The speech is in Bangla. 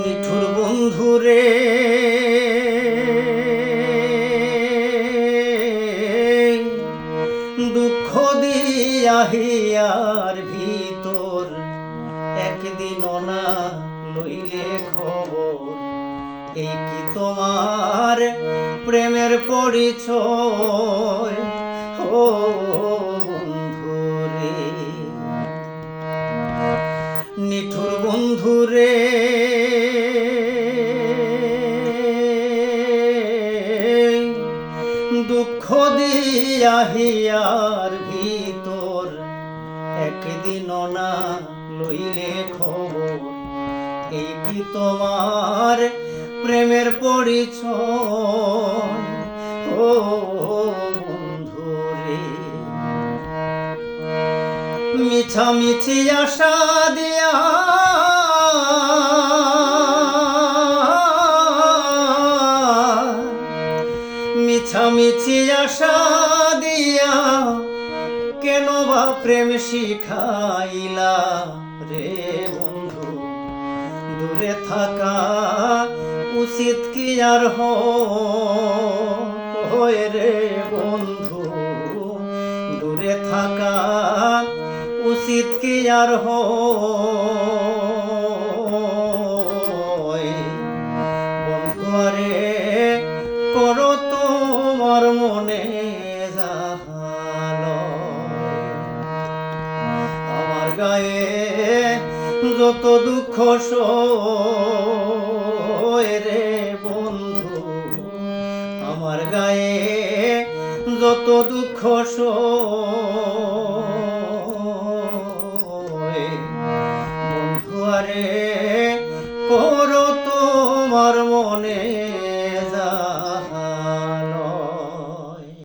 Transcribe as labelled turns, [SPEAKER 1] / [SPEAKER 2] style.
[SPEAKER 1] নিঠুর বন্ধুরে দুঃখ দিয়া হিয়ার ভিতর একদিনও না লইলে খবর। এই কি তোমার প্রেমের পরিচয় ও বন্ধুরে, নিঠুর বন্ধুরে দুঃখ দিয়া হিয়ার ভিতর একদিনও না লইলে খবর। এই কি তোমার প্রেমের পরিচয় ও বন্ধুরে, মিছামিছি আশা দিয়া মিছামিছি আশা দিয়া কেন বা প্রেম শিখাইলা রে বন্ধু। দূরে থাকা উচিত কি আর হয় রে বন্ধু, দূরে থাকা উচিত কি আর হয়। বন্ধু আরে করো তোমার মনে আমার গায়ে যত দুঃখ সয় রে বন্ধু, আমার গায়ে যত দুঃখ সয়। বন্ধু আরে করো তোমার মনে